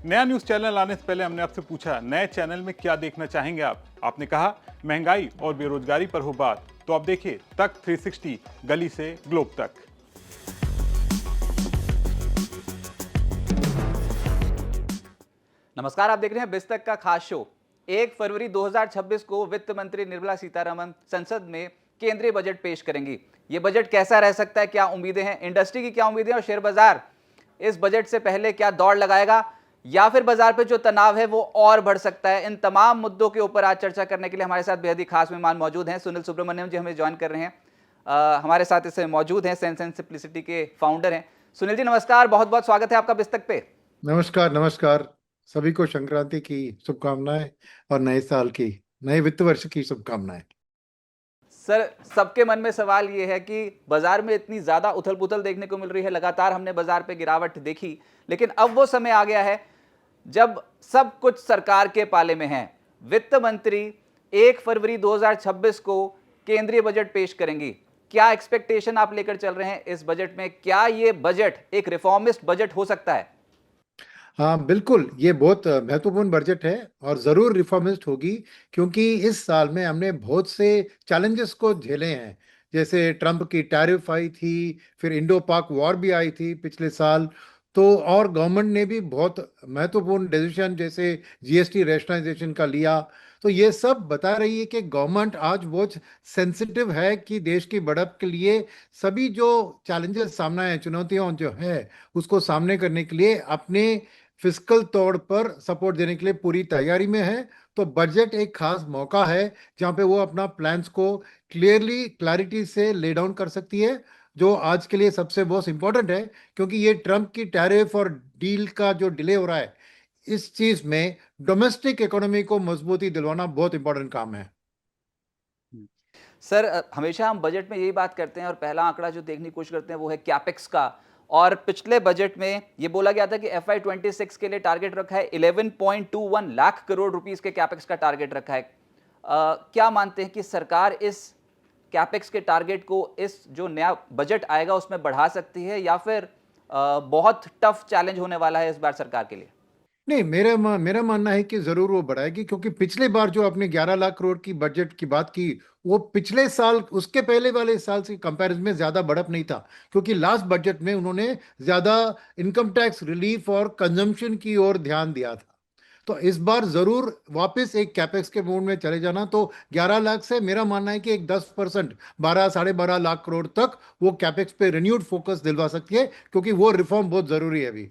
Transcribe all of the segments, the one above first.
नया news channel आने से पहले हमने आपसे पूछा नए चैनल में क्या देखना चाहेंगे आप। आपने कहा महंगाई और बेरोजगारी पर हो बात, तो आप देखिए तक 360 गली से ग्लोब तक। नमस्कार, आप देख रहे हैं बिस्तक का खास शो। 1 फरवरी 2026 को वित्त मंत्री निर्मला सीतारमण संसद में केंद्रीय बजट पेश करेंगी। ये बजट कैसा रह सकता है, क्या उम्मीदें हैं, इंडस्ट्री की क्या उम्मीदें हैं और शेयर बाजार इस बजट से पहले क्या दौड़ लगाएगा या फिर बाजार पे जो तनाव है वो और बढ़ सकता है। इन तमाम मुद्दों के ऊपर आज चर्चा करने के लिए हमारे साथ बेहद ही खास मेहमान मौजूद हैं। सुनील सुब्रमण्यम जी हमें ज्वाइन कर रहे हैं। हमारे साथ इसमें मौजूद हैं, सेंस एंड सिंप्लिसिटी के फाउंडर हैं। सुनील जी नमस्कार, बहुत बहुत स्वागत है आपका बिस्तक पे। नमस्कार नमस्कार। सभी को संक्रांति की शुभकामनाएं और नए साल की, नए वित्त वर्ष की शुभकामनाएं। सर, सबके मन में सवाल ये है कि बाजार में इतनी ज्यादा उथल पुथल देखने को मिल रही है, लगातार हमने बाजार पे गिरावट देखी, लेकिन अब वो समय आ गया है जब सब कुछ सरकार के पाले में है। वित्त मंत्री 1 फरवरी 2026 को केंद्रीय बजट पेश करेंगी। क्या एक्सपेक्टेशन आप लेकर चल रहे हैं इस बजट में? क्या ये बजट एक रिफॉर्मिस्ट बजट हो सकता है? हाँ बिल्कुल, ये बहुत महत्वपूर्ण बजट है और जरूर रिफॉर्मिस्ट होगी, क्योंकि इस साल में हमने बहुत से चैलेंजेस को झेले हैं। जैसे ट्रंप की टैरिफ आई थी, फिर इंडो पाक वॉर भी आई थी पिछले साल। तो और गवर्नमेंट ने भी बहुत महत्वपूर्ण डिसीजन जैसे जीएसटी रैशनलाइजेशन का लिया। तो ये सब बता रही है कि गवर्नमेंट आज बहुत सेंसिटिव है कि देश की बढ़त के लिए सभी जो चैलेंजेस सामना है, चुनौतियां जो है, उसको सामने करने के लिए अपने फिस्कल तौर पर सपोर्ट देने के लिए पूरी तैयारी में है। तो बजट एक खास मौका है जहां पे वो अपना प्लान्स को क्लैरिटी से ले डाउन कर सकती है, जो आज के लिए सबसे बहुत इंपॉर्टेंट है। क्योंकि ये ट्रम्प की टैरिफ और डील का जो डिले हो रहा है, इस चीज में डोमेस्टिक इकोनॉमी को मजबूती दिलवाना बहुत इंपॉर्टेंट काम है। सर, हमेशा हम बजट में यही बात करते हैं और पहला आंकड़ा जो देखने की कोशिश करते हैं वो है कैपेक्स का। और पिछले बजट में ये बोला गया था कि FY26 के लिए टारगेट रखा है 11.21 लाख करोड़ रुपीस के कैपेक्स का टारगेट रखा है। क्या मानते हैं कि सरकार इस कैपेक्स के टारगेट को इस जो नया बजट आएगा उसमें बढ़ा सकती है या फिर बहुत टफ चैलेंज होने वाला है इस बार सरकार के लिए? नहीं, मेरा मानना है कि जरूर वो बढ़ाएगी, क्योंकि पिछले बार जो आपने 11 लाख करोड़ की बजट की बात की, वो पिछले साल उसके पहले वाले साल से कंपैरिजन में ज्यादा बढ़त नहीं था। क्योंकि लास्ट बजट में उन्होंने ज्यादा इनकम टैक्स रिलीफ और कंजम्पशन की ओर ध्यान दिया था। तो इस बार जरूर वापस एक कैपेक्स के मोड में चले जाना। तो 11 लाख से मेरा मानना है कि एक 10%, 12 साढ़े 12 लाख करोड़ तक वो कैपेक्स पे रिन्यूड फोकस दिलवा सकती है, क्योंकि वो रिफॉर्म बहुत जरूरी है अभी।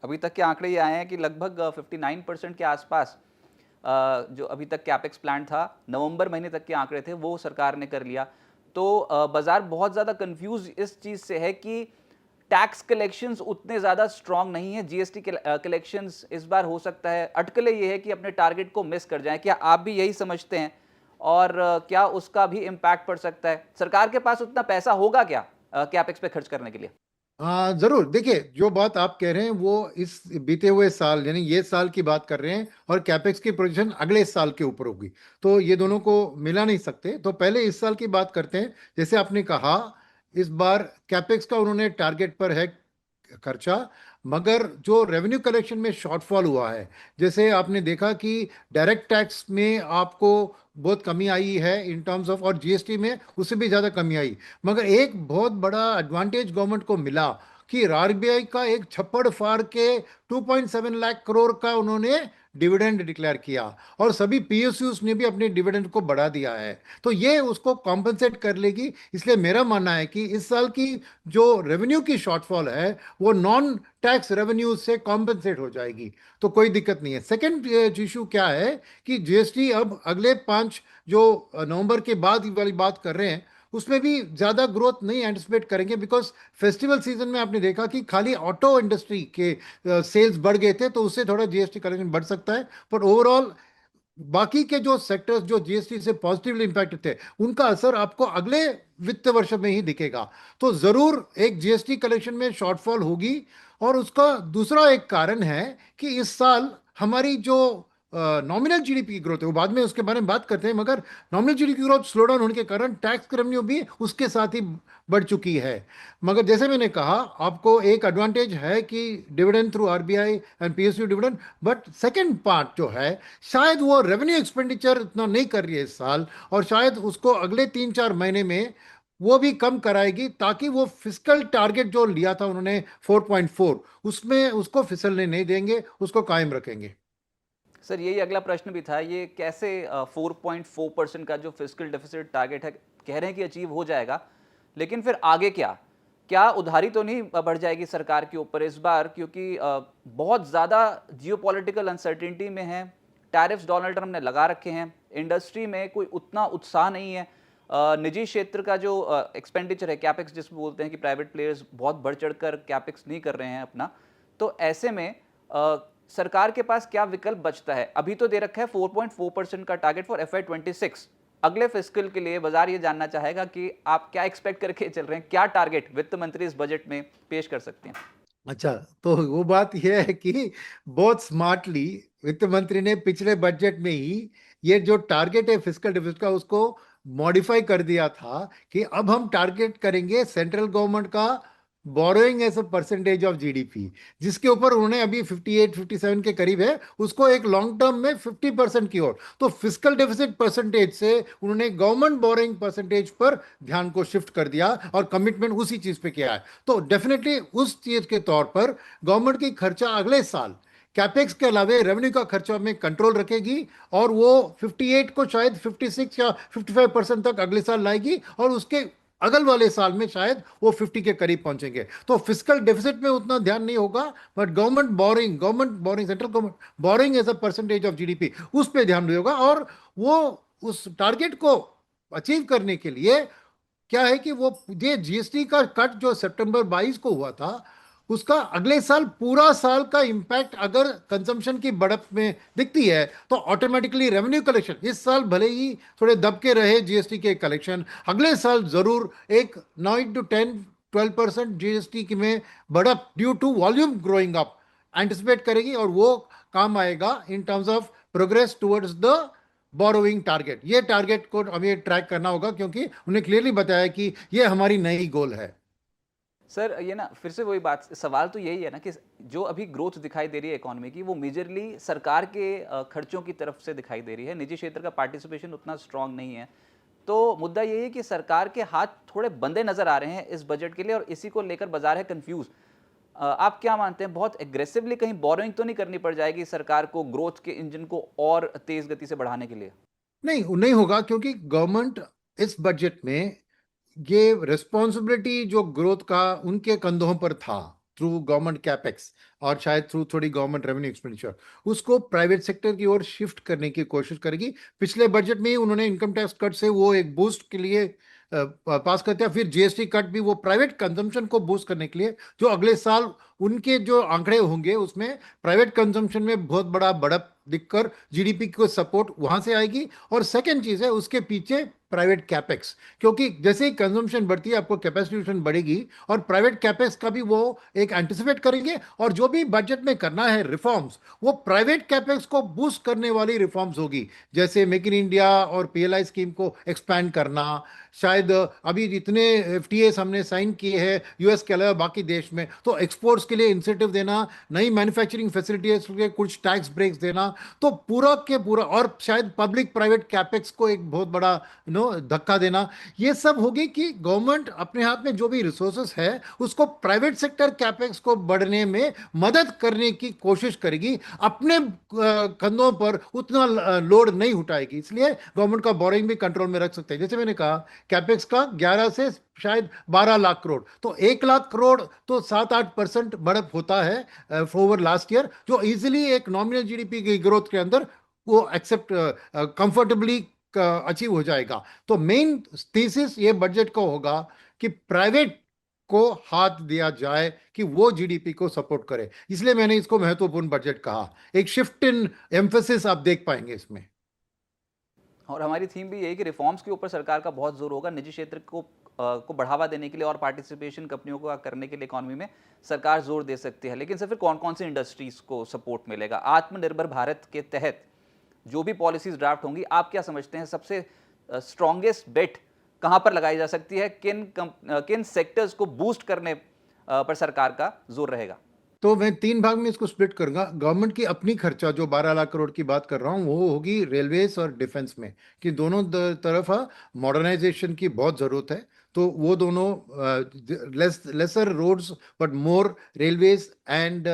अभी तक के आंकड़े ये आए हैं कि लगभग 59% के आसपास जो अभी तक कैपेक्स प्लान था, नवंबर महीने तक के आंकड़े थे, वो सरकार ने कर लिया। तो बाजार बहुत ज़्यादा कंफ्यूज इस चीज़ से है कि टैक्स कलेक्शंस उतने ज़्यादा स्ट्रांग नहीं है। जीएसटी कलेक्शंस इस बार हो सकता है अटकलें ये है कि अपने टारगेट को मिस कर जाएं। क्या आप भी यही समझते हैं? और क्या उसका भी इम्पैक्ट पड़ सकता है? सरकार के पास उतना पैसा होगा क्या कैपेक्स पे खर्च करने के लिए? हाँ जरूर, देखिए जो बात आप कह रहे हैं वो इस बीते हुए साल यानी ये साल की बात कर रहे हैं, और कैपेक्स की प्रोजेक्शन अगले साल के ऊपर होगी। तो ये दोनों को मिला नहीं सकते। तो पहले इस साल की बात करते हैं। जैसे आपने कहा, इस बार कैपेक्स का उन्होंने टारगेट पर है खर्चा, मगर जो रेवेन्यू कलेक्शन में शॉर्टफॉल हुआ है, जैसे आपने देखा कि डायरेक्ट टैक्स में आपको बहुत कमी आई है इन टर्म्स ऑफ, और जीएसटी में उससे भी ज़्यादा कमी आई। मगर एक बहुत बड़ा एडवांटेज गवर्नमेंट को मिला कि आरबीआई का एक छप्पड़ फाड़ के 2.7 लाख करोड़ का उन्होंने डिविडेंड डिक्लेयर किया, और सभी पीएसयूज ने भी अपने डिविडेंड को बढ़ा दिया है। तो ये उसको कॉम्पनसेट कर लेगी। इसलिए मेरा मानना है कि इस साल की जो रेवेन्यू की शॉर्टफॉल है वो नॉन टैक्स रेवेन्यू से कॉम्पनसेट हो जाएगी। तो कोई दिक्कत नहीं है। सेकेंड इशू क्या है कि जीएसटी अब अगले 5 जो नवंबर के बाद वाली बात कर रहे हैं, उसमें भी ज्यादा ग्रोथ नहीं एंटिसिपेट करेंगे। बिकॉज फेस्टिवल सीजन में आपने देखा कि खाली ऑटो इंडस्ट्री के सेल्स बढ़ गए थे, तो उससे थोड़ा जीएसटी कलेक्शन बढ़ सकता है। पर ओवरऑल बाकी के जो सेक्टर्स जो जीएसटी से पॉजिटिवली इंपैक्ट थे, उनका असर आपको अगले वित्त वर्ष में ही दिखेगा। तो जरूर एक जीएसटी कलेक्शन में शॉर्टफॉल होगी। और उसका दूसरा एक कारण है कि इस साल हमारी जो नॉमिनल जीडीपी की ग्रोथ है, वो बाद में उसके बारे में बात करते हैं, मगर नॉमिनल जीडीपी की ग्रोथ स्लो डाउन होने के कारण टैक्स रेवेन्यू भी उसके साथ ही बढ़ चुकी है। मगर जैसे मैंने कहा, आपको एक एडवांटेज है कि dividend through RBI and PSU dividend, but second part जो है, शायद वो रेवेन्यू एक्सपेंडिचर इतना नहीं कर रही है इस साल, और शायद उसको अगले 3-4 महीने में वो भी कम कराएगी, ताकि वो फिस्कल टारगेट जो लिया था उन्होंने 4.4, उसमें उसको फिसलने नहीं देंगे, उसको कायम रखेंगे। सर यही अगला प्रश्न भी था, ये कैसे 4.4% का जो फिस्कल डेफिसिट टारगेट है, कह रहे हैं कि अचीव हो जाएगा, लेकिन फिर आगे क्या? क्या उधारी तो नहीं बढ़ जाएगी सरकार के ऊपर इस बार, क्योंकि बहुत ज़्यादा जियोपॉलिटिकल अनसर्टेनिटी में है, टैरिफ्स डोनाल्ड ट्रम्प ने लगा रखे हैं, इंडस्ट्री में कोई उतना उत्साह नहीं है, निजी क्षेत्र का जो एक्सपेंडिचर है, कैपेक्स जिसमें बोलते हैं कि प्राइवेट प्लेयर्स बहुत बढ़ चढ़कर कैपेक्स नहीं कर रहे हैं अपना, तो ऐसे में सरकार के पास क्या विकल्प बचता है? अभी तो दे रखा है 4.4% का टारगेट फॉर FY26, अगले फिस्कल के लिए बाजार ये जानना चाहेगा कि आप क्या एक्सपेक्ट करके चल रहे हैं, क्या टारगेट वित्त मंत्री इस बजट में पेश कर सकते हैं? अच्छा, तो वो बात यह है कि बहुत स्मार्टली वित्त मंत्री ने पिछले बजट में ही ये जो टारगेट है फिस्कल डिफिसिट का, उसको मॉडिफाई कर दिया था कि अब हम टारगेट करेंगे सेंट्रल गवर्नमेंट का borrowing as a percentage of GDP, जिसके ऊपर उन्होंने अभी 58-57 के करीब है, उसको एक लॉन्ग टर्म में 50% की ओर, तो फिस्कल डेफिसिट परसेंटेज से उन्होंने गवर्नमेंट बोरोइंग परसेंटेज पर ध्यान को शिफ्ट कर दिया और कमिटमेंट उसी चीज पे किया है। तो डेफिनेटली उस चीज के तौर पर गवर्नमेंट की खर्चा अगले साल कैपेक्स के अलावे रेवेन्यू का खर्चा में कंट्रोल रखेगी, और वो 58 को शायद 56 या 55% तक अगले साल लाएगी, और उसके अगल वाले साल में शायद वो 50 के करीब पहुंचेंगे। तो फिस्कल डेफिसिट में उतना ध्यान नहीं होगा, but government boring central government boring as a percentage of GDP, उस पर ध्यान देगा। और वो उस टारगेट को अचीव करने के लिए क्या है कि वो ये जीएसटी का कट जो सितंबर 22 को हुआ था, उसका अगले साल पूरा साल का इंपैक्ट अगर कंजम्पशन की बढ़त में दिखती है, तो ऑटोमेटिकली रेवेन्यू कलेक्शन इस साल भले ही थोड़े दबके रहे जीएसटी के कलेक्शन, अगले साल जरूर एक 9 to 10-12% जीएसटी की में बढ़त due to volume growing up anticipate करेगी, और वो काम आएगा in terms of progress towards the borrowing target. ये टारगेट को हमें ट्रैक करना होगा, क्योंकि उन्हें क्लियरली बताया कि ये हमारी नई गोल है। सर ये ना फिर से वही बात, सवाल तो यही है ना कि जो अभी ग्रोथ दिखाई दे रही है इकोनॉमी की, वो मेजरली सरकार के खर्चों की तरफ से दिखाई दे रही है, निजी क्षेत्र का पार्टिसिपेशन उतना स्ट्रांग नहीं है। तो मुद्दा यही है कि सरकार के हाथ थोड़े बंधे नजर आ रहे हैं इस बजट के लिए, और इसी को लेकर बाजार है कंफ्यूज। आप क्या मानते हैं, बहुत एग्रेसिवली कहीं बोरोइंग तो नहीं करनी पड़ जाएगी सरकार को ग्रोथ के इंजन को और तेज गति से बढ़ाने के लिए? नहीं, नहीं होगा, क्योंकि गवर्नमेंट इस बजट में ये रिस्पॉन्सिबिलिटी जो ग्रोथ का उनके कंधों पर था थ्रू गवर्नमेंट कैपेक्स, और शायद थ्रू थोड़ी गवर्नमेंट रेवेन्यू एक्सपेंडिचर, उसको प्राइवेट सेक्टर की ओर शिफ्ट करने की कोशिश करेगी। पिछले बजट में ही उन्होंने इनकम टैक्स कट से वो एक बूस्ट के लिए पास करते हैं, फिर जीएसटी कट भी वो प्राइवेट कंजम्पशन को बूस्ट करने के लिए, जो अगले साल उनके जो आंकड़े होंगे उसमें प्राइवेट कंजम्पशन में बहुत बड़ा बढ़त दिखकर जीडीपी को सपोर्ट वहां से आएगी। और सेकेंड चीज है उसके पीछे प्राइवेट कैपेक्स, क्योंकि जैसे ही कंजम्पशन बढ़ती है आपको कैपेसिटी बढ़ेगी, और प्राइवेट कैपेक्स का भी वो एक एंटिसिपेट करेंगे, और जो भी बजट में करना है रिफॉर्म्स, वो प्राइवेट कैपेक्स को बूस्ट करने वाली रिफॉर्म्स होगी, जैसे मेक इन इंडिया और पीएलआई स्कीम को एक्सपैंड करना। शायद अभी जितने एफटीएस हमने साइन किए हैं यूएस के अलावा बाकी देश में, तो एक्सपोर्ट्स के लिए इंसेंटिव देना, नई मैन्युफैक्चरिंग फैसिलिटीज के कुछ टैक्स ब्रेक्स देना, तो पूरा के पूरा, और शायद पब्लिक प्राइवेट कैपेक्स को एक बहुत बड़ा धक्का देना, ये सब होगी कि गवर्नमेंट अपने हाथ में जो भी रिसोर्सेस है उसको प्राइवेट सेक्टर कैपेक्स को बढ़ने में मदद करने की कोशिश करेगी, अपने कंधों पर उतना लोड नहीं उठाएगी। इसलिए गवर्नमेंट का बोरिंग भी कंट्रोल में रख सकते हैं। जैसे मैंने कहा, कैपेक्स का 11 से शायद 12 लाख करोड़, तो 1 लाख करोड़ तो 7-8% बढ़त होता है ओवर लास्ट ईयर, जो इजीली एक नॉमिनल जीडीपी की ग्रोथ के अंदर वो एक्सेप्ट कंफर्टेबली अचीव हो जाएगा। तो मेन थीसिस ये बजट का होगा कि प्राइवेट को हाथ दिया जाए कि वो जीडीपी को सपोर्ट करे, इसलिए मैंने इसको महत्वपूर्ण बजट कहा। एक शिफ्ट इन एम्फेसिस आप देख पाएंगे इसमें। और हमारी थीम भी यही कि रिफॉर्म्स के ऊपर सरकार का बहुत जोर होगा, निजी क्षेत्र को बढ़ावा देने के लिए और पार्टिसिपेशन कंपनियों को करने के लिए इकोनॉमी में सरकार जोर दे सकती है। लेकिन सर फिर कौन कौन सी इंडस्ट्रीज को सपोर्ट मिलेगा? आत्मनिर्भर भारत के तहत जो भी पॉलिसीज ड्राफ्ट होंगी, आप क्या समझते हैं सबसे स्ट्रॉन्गेस्ट बेट कहां पर लगाई जा सकती है? किन सेक्टर्स को बूस्ट करने पर सरकार का जोर रहेगा? तो मैं तीन भाग में इसको स्प्लिट करूंगा। गवर्नमेंट की अपनी खर्चा जो 12 लाख करोड़ की बात कर रहा हूँ वो होगी रेलवेज और डिफेंस में, कि दोनों तरफ मॉडर्नाइजेशन की बहुत ज़रूरत है। तो वो दोनों lesser roads but more railways and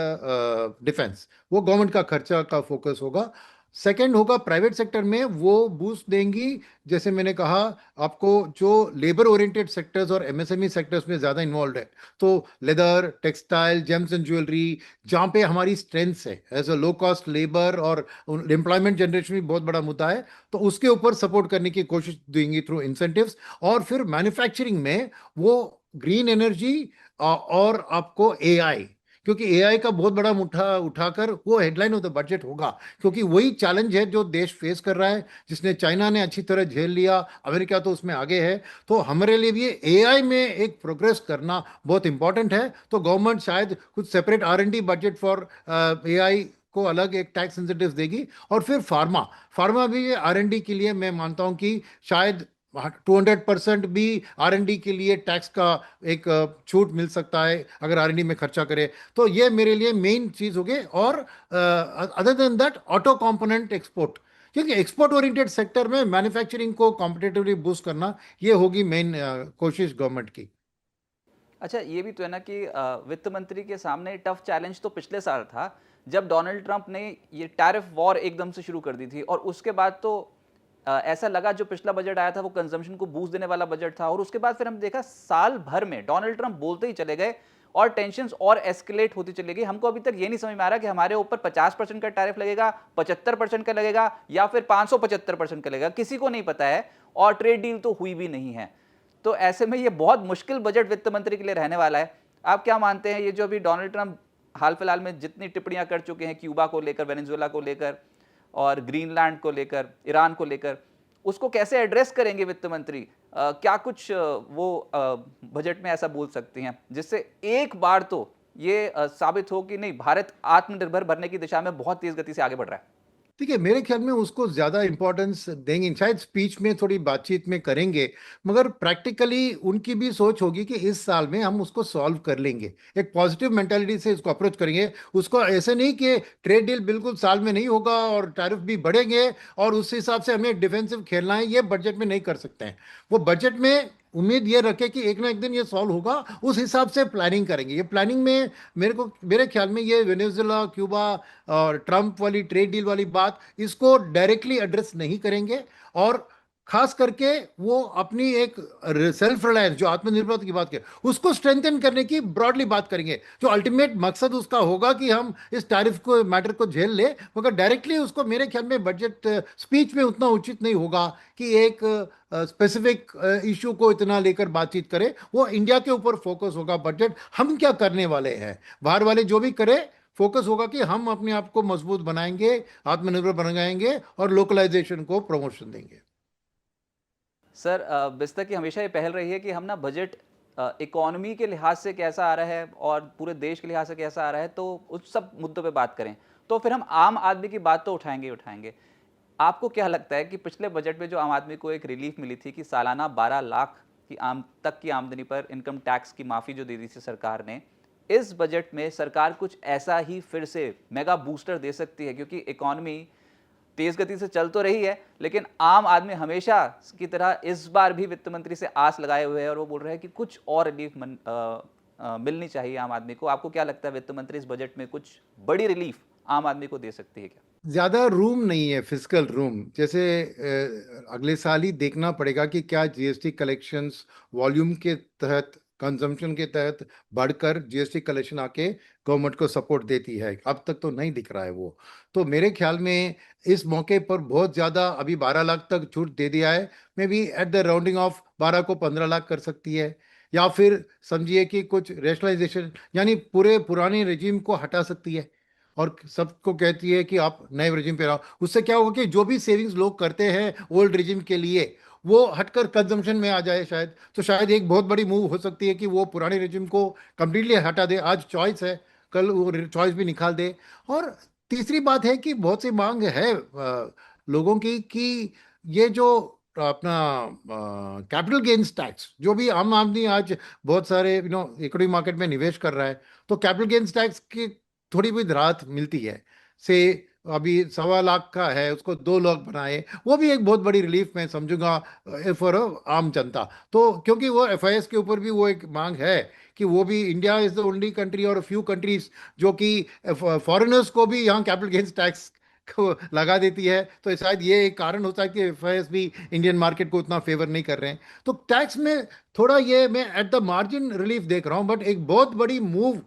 defence, वो गवर्नमेंट का खर्चा का फोकस होगा। सेकंड होगा प्राइवेट सेक्टर में, वो बूस्ट देंगी। जैसे मैंने कहा आपको, जो लेबर ओरिएंटेड सेक्टर्स और एमएसएमई सेक्टर्स में ज़्यादा इन्वॉल्व है, तो leather, textile, gems and jewellery, जहाँ पे हमारी स्ट्रेंथ्स है as a low cost labour और एम्प्लॉयमेंट जनरेशन भी बहुत बड़ा मुद्दा है, तो उसके ऊपर सपोर्ट करने की कोशिश देंगी थ्रू इंसेंटिव्स। और फिर मैन्युफैक्चरिंग में वो ग्रीन एनर्जी और आपको एआई, क्योंकि एआई का बहुत बड़ा मुद्दा उठाकर वो हेडलाइन ऑफ द बजट होगा, क्योंकि वही चैलेंज है जो देश फेस कर रहा है, जिसने चाइना ने अच्छी तरह झेल लिया, अमेरिका तो उसमें आगे है। तो हमारे लिए भी एआई में एक प्रोग्रेस करना बहुत इंपॉर्टेंट है। तो गवर्नमेंट शायद कुछ separate R&D budget for AI को अलग एक टैक्स इंसेंटिव देगी। और फिर फार्मा, फार्मा भी R&D के लिए मैं मानता हूं कि शायद 200% भी R&D के लिए टैक्स का एक छूट मिल सकता है अगर R&D में खर्चा करे। तो ये मेरे लिए मेन चीज हो गई। और other than that, auto component export, क्योंकि एक्सपोर्ट ओरिएंटेड सेक्टर में मैन्युफैक्चरिंग को कॉम्पिटिटिवली बूस्ट करना, ये होगी मेन कोशिश गवर्नमेंट की। अच्छा, ये भी तो है ना कि वित्त मंत्री के सामने टफ चैलेंज तो पिछले साल था, जब डोनाल्ड ट्रंप ने ये टैरिफ वॉर एकदम से शुरू कर दी थी, और उसके बाद तो ऐसा लगा जो पिछला बजट आया था वो कंजम्पशन को बूस्ट देने वाला बजट था, और उसके बाद फिर हम देखा साल भर में डोनाल्ड ट्रंप बोलते ही चले गए और टेंशन्स और एस्केलेट होती चली गई। हमको अभी तक ये नहीं समझ में आ रहा कि हमारे ऊपर 50% का टैरिफ लगेगा, 75% का लगेगा, या फिर 575% का लगेगा, किसी को नहीं पता है। और ट्रेड डील तो हुई भी नहीं है। तो ऐसे में ये बहुत मुश्किल बजट वित्त मंत्री के लिए रहने वाला है। आप क्या मानते हैं, ये जो अभी डोनाल्ड ट्रंप हाल फिलहाल में जितनी टिप्पणियां कर चुके हैं क्यूबा को लेकर, वेनेजुएला को लेकर और ग्रीनलैंड को लेकर, ईरान को लेकर, उसको कैसे एड्रेस करेंगे वित्त मंत्री? क्या कुछ वो बजट में ऐसा बोल सकती हैं जिससे एक बार तो ये साबित हो कि नहीं, भारत आत्मनिर्भर बनने की दिशा में बहुत तेज गति से आगे बढ़ रहा है? ठीक है, मेरे ख्याल में उसको ज्यादा इंपॉर्टेंस देंगे, शायद स्पीच में थोड़ी बातचीत में करेंगे, मगर प्रैक्टिकली उनकी भी सोच होगी कि इस साल में हम उसको सॉल्व कर लेंगे। एक पॉजिटिव मेंटालिटी से इसको अप्रोच करेंगे। उसको ऐसे नहीं कि ट्रेड डील बिल्कुल साल में नहीं होगा और टैरिफ भी बढ़ेंगे और उस हिसाब से हमें डिफेंसिव खेलना है, ये बजट में नहीं कर सकते हैं। वो बजट में उम्मीद ये रखे कि एक ना एक दिन ये सॉल्व होगा, उस हिसाब से प्लानिंग करेंगे। ये प्लानिंग में मेरे ख्याल में ये वेनेजुएला, क्यूबा और ट्रंप वाली ट्रेड डील वाली बात, इसको डायरेक्टली एड्रेस नहीं करेंगे। और खास करके वो अपनी एक सेल्फ रिलायंस, जो आत्मनिर्भरता की बात करें, उसको स्ट्रेंथन करने की ब्रॉडली बात करेंगे। जो अल्टीमेट मकसद उसका होगा कि हम इस टैरिफ को मैटर को झेल ले, मगर डायरेक्टली उसको मेरे ख्याल में बजट स्पीच में उतना उचित नहीं होगा कि एक स्पेसिफिक इशू को इतना लेकर बातचीत करे। वो इंडिया के ऊपर फोकस होगा बजट, हम क्या करने वाले हैं। बाहर वाले जो भी करे, फोकस होगा कि हम अपने आप को मजबूत बनाएंगे, आत्मनिर्भर बनाएंगे और लोकलाइजेशन को प्रमोशन देंगे। सर, बिस्तर की हमेशा ये पहल रही है कि हम ना बजट इकोनॉमी के लिहाज से कैसा आ रहा है और पूरे देश के लिहाज से कैसा आ रहा है, तो उस सब मुद्दों पे बात करें। तो फिर हम आम आदमी की बात तो उठाएंगे ही उठाएंगे। आपको क्या लगता है कि पिछले बजट में जो आम आदमी को एक रिलीफ मिली थी कि सालाना 12 लाख की आमदनी पर इनकम टैक्स की माफ़ी जो दे दी थी सरकार ने, इस बजट में सरकार कुछ ऐसा ही फिर से मेगा बूस्टर दे सकती है? क्योंकि इकोनॉमी तेज गति से चल तो रही है, लेकिन आम आदमी हमेशा की तरह इस बार भी वित्त मंत्री से आस लगाए हुए है और वो बोल रहे हैं कि कुछ और रिलीफ मिलनी चाहिए आम आदमी को। आपको क्या लगता है, वित्त मंत्री इस बजट में कुछ बड़ी रिलीफ आम आदमी को दे सकती है क्या? ज्यादा रूम नहीं है, फिजिकल रूम। जैसे अगले साल ही देखना पड़ेगा कि क्या जीएसटी कलेक्शंस वॉल्यूम के तहत, कंजम्पशन के तहत बढ़कर जीएसटी कलेक्शन आके गवर्नमेंट को सपोर्ट देती है। अब तक तो नहीं दिख रहा है वो। तो मेरे ख्याल में इस मौके पर बहुत ज़्यादा, अभी 12 लाख तक छूट दे दिया है, may be at the rounding off 12 को 15 लाख कर सकती है। या फिर समझिए कि कुछ रेशनलाइजेशन, यानी पूरे पुराने रेजिम को हटा सकती है और सबको कहती है कि आप नए रेजिम पे रहो। उससे क्या होगा कि जो भी सेविंग्स लोग करते हैं ओल्ड रेजिम के लिए, वो हटकर कंजम्पशन में आ जाए शायद। तो शायद एक बहुत बड़ी मूव हो सकती है कि वो पुराने रेजिम को कंप्लीटली हटा दे। आज चॉइस है, कल वो चॉइस भी निकाल दे। और तीसरी बात है कि बहुत सी मांग है लोगों की कि ये जो अपना कैपिटल गेन्स टैक्स जो भी आम आदमी आज बहुत सारे इक्विटी मार्केट में निवेश कर रहा है, तो कैपिटल गेन्स टैक्स की थोड़ी बहुत राहत मिलती है। से अभी 1.25 लाख का है, उसको 2 लाख बनाए, वो भी एक बहुत बड़ी रिलीफ मैं समझूंगा फॉर आम जनता। तो क्योंकि वो एफआईएस के ऊपर भी वो एक मांग है कि वो भी, India is the only country और फ्यू कंट्रीज जो कि फॉरेनर्स को भी यहाँ कैपिटल गेन्स टैक्स को लगा देती है। तो शायद ये एक कारण होता है कि एफआईएस भी इंडियन मार्केट को उतना फेवर नहीं कर रहे हैं। तो टैक्स में थोड़ा ये मैं एट द मार्जिन रिलीफ देख रहा हूँ, बट एक बहुत बड़ी मूव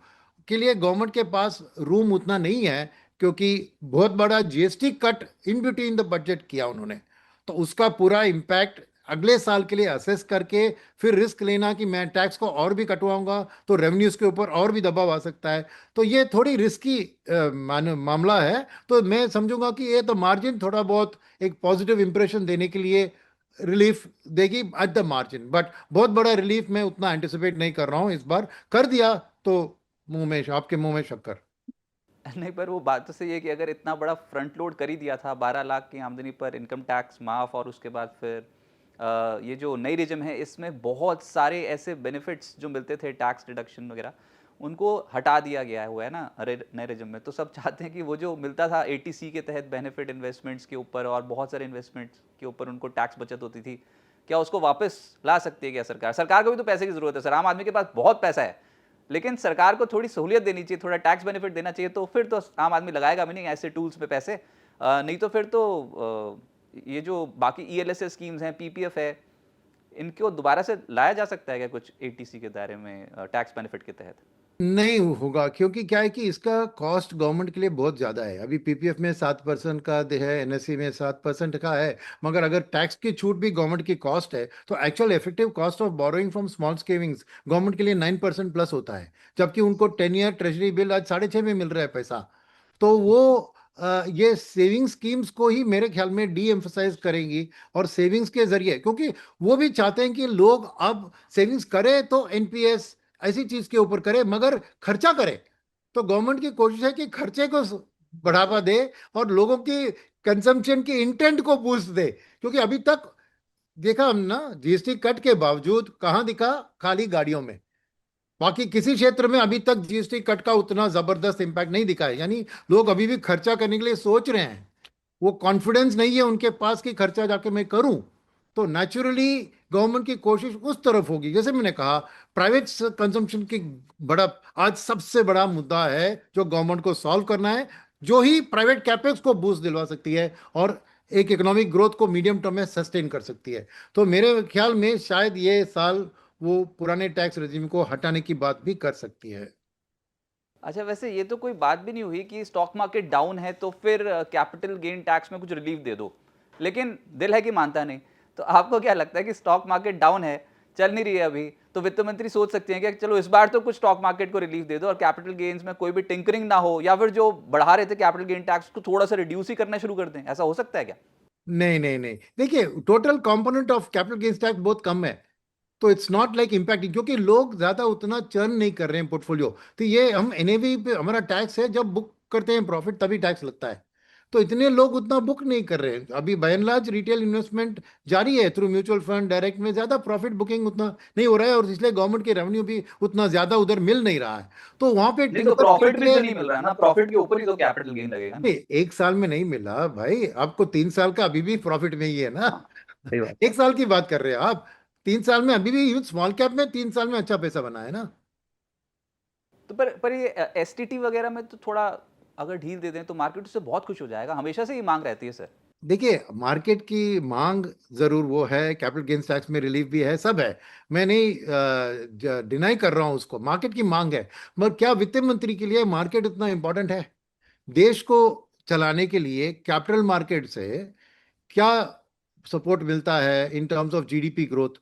के लिए गवर्नमेंट के पास रूम उतना नहीं है, क्योंकि बहुत बड़ा GST cut in between the budget किया उन्होंने। तो उसका पूरा इम्पैक्ट अगले साल के लिए असेस करके फिर रिस्क लेना कि मैं टैक्स को और भी कटवाऊंगा तो रेवेन्यूज के ऊपर और भी दबाव आ सकता है। तो ये थोड़ी रिस्की मामला है। तो मैं समझूंगा कि ये तो मार्जिन थोड़ा बहुत एक पॉजिटिव इंप्रेशन देने के लिए रिलीफ देगी एट द मार्जिन, बट बहुत बड़ा रिलीफ मैं उतना एंटिसिपेट नहीं कर रहा हूँ इस बार। कर दिया तो आपके मुंह में शक्कर। नहीं, पर वो बात तो सही है कि अगर इतना बड़ा फ्रंट लोड कर ही दिया था, 12 लाख की आमदनी पर इनकम टैक्स माफ, और उसके बाद फिर ये जो नई रिजम है इसमें बहुत सारे ऐसे बेनिफिट्स जो मिलते थे, टैक्स डिडक्शन वगैरह, उनको हटा दिया गया हुआ है ना नए रिजम में। तो सब चाहते हैं कि वो जो मिलता था एटीसी के तहत बेनिफिट इन्वेस्टमेंट्स के ऊपर और बहुत सारे इन्वेस्टमेंट्स के ऊपर उनको टैक्स बचत होती थी, क्या उसको वापस ला सकती है क्या सरकार? सरकार को भी तो पैसे की जरूरत है सर, आम आदमी के पास बहुत पैसा है, लेकिन सरकार को थोड़ी सहूलियत देनी चाहिए, थोड़ा टैक्स बेनिफिट देना चाहिए, तो फिर तो आम आदमी लगाएगा भी नहीं ऐसे टूल्स पे पैसे। नहीं तो फिर तो ये जो बाकी ईएलएसएस स्कीम्स हैं, पीपीएफ है, इनको दोबारा से लाया जा सकता है क्या कुछ एटीसी के दायरे में टैक्स बेनिफिट के तहत? नहीं होगा, क्योंकि क्या है कि इसका कॉस्ट गवर्नमेंट के लिए बहुत ज़्यादा है। अभी पीपीएफ में 7% का है, एनएससी में 7% का है, मगर अगर टैक्स की छूट भी गवर्नमेंट की कॉस्ट है तो actual effective cost of borrowing from small savings government के लिए 9% प्लस होता है, जबकि उनको 10 ईयर ट्रेजरी बिल आज 6.5 में मिल रहा है पैसा। तो वो ये सेविंग स्कीम्स को ही मेरे ख्याल में डी एम्फसाइज करेंगी, और सेविंग्स के जरिए, क्योंकि वो भी चाहते हैं कि लोग अब सेविंग्स करें तो एनपीएस ऐसी चीज के ऊपर करे, मगर खर्चा करे। तो गवर्नमेंट की कोशिश है कि खर्चे को बढ़ावा दे और लोगों की कंजम्पशन की इंटेंट को बूस्ट दे। क्योंकि अभी तक देखा हम ना, जीएसटी कट के बावजूद कहाँ दिखा? खाली गाड़ियों में। बाकी किसी क्षेत्र में अभी तक जीएसटी कट का उतना जबरदस्त इंपैक्ट नहीं दिखा है। यानी लोग अभी भी खर्चा करने के लिए सोच रहे हैं, वो कॉन्फिडेंस नहीं है उनके पास कि खर्चा जाके मैं करूं। तो नेचुरली गवर्नमेंट की कोशिश उस तरफ होगी। जैसे मैंने कहा, प्राइवेट कंजम्पशन की बड़ा आज सबसे बड़ा मुद्दा है जो गवर्नमेंट को सॉल्व करना है, जो ही प्राइवेट कैपेक्स को बूस्ट दिलवा सकती है और एक इकोनॉमिक ग्रोथ को मीडियम टर्म में सस्टेन कर सकती है। तो मेरे ख्याल में शायद ये साल वो पुराने टैक्स रेजिम को हटाने की बात भी कर सकती है। अच्छा, वैसे ये तो कोई बात भी नहीं हुई कि स्टॉक मार्केट डाउन है तो फिर कैपिटल गेन टैक्स में कुछ रिलीफ दे दो, लेकिन दिल है कि मानता नहीं। तो आपको क्या लगता है कि स्टॉक मार्केट डाउन है, चल नहीं रही है अभी, तो वित्त मंत्री सोच सकते हैं कि चलो इस बार तो कुछ स्टॉक मार्केट को रिलीफ दे दो और कैपिटल गेन्स में कोई भी टिंकरिंग ना हो, या फिर जो बढ़ा रहे थे कैपिटल गेन टैक्स को थोड़ा सा रिड्यूस ही करना शुरू कर दें? ऐसा हो सकता है क्या? नहीं नहीं नहीं, देखिए total component of capital gains tax बहुत कम है, तो इट्स नॉट लाइक इम्पैक्टिंग, क्योंकि लोग ज्यादा उतना चर्न नहीं कर रहे हैं पोर्टफोलियो। तो ये हम एनएवी पे हमारा टैक्स है, जब बुक करते हैं प्रॉफिट तभी टैक्स लगता है। तो इतने लोग उतना बुक नहीं कर रहे हैं अभी। By and large retail investment जारी है थ्रू म्यूचुअल फंड, डायरेक्ट में ज्यादा प्रॉफिट बुकिंग उतना नहीं हो रहा है, और इसलिए गवर्नमेंट के रेवेन्यू भी उतना ज्यादा उधर मिल नहीं रहा है। तो वहां पे नहीं, तो टिंकर प्रॉफिट भी करके तो नहीं मिल रहा ना, प्रॉफिट के ऊपर ही तो कैपिटल गेन लगेगा ना। नहीं, एक साल में नहीं मिला भाई आपको, 3 साल का अभी भी प्रॉफिट में ही है ना। हाँ, सही बात। एक साल की बात कर रहे हैं आप, 3 साल में अभी भी स्मॉल कैप में 3 साल में अच्छा पैसा बना है ना। तो पर ये एसटीटी वगैरह में तो थोड़ा अगर ढील दे दें तो मार्केट उससे बहुत खुश हो जाएगा, हमेशा से ही मांग रहती है सर। देखिए मार्केट की मांग जरूर वो है, कैपिटल गेन्स टैक्स में रिलीफ भी है, सब है। मैं नहीं डिनाई कर रहा हूं उसको, मार्केट की मांग है। मगर क्या वित्त मंत्री के लिए मार्केट उतना इंपॉर्टेंट है? देश को चलाने के लिए कैपिटल मार्केट से क्या सपोर्ट मिलता है इन terms of GDP growth,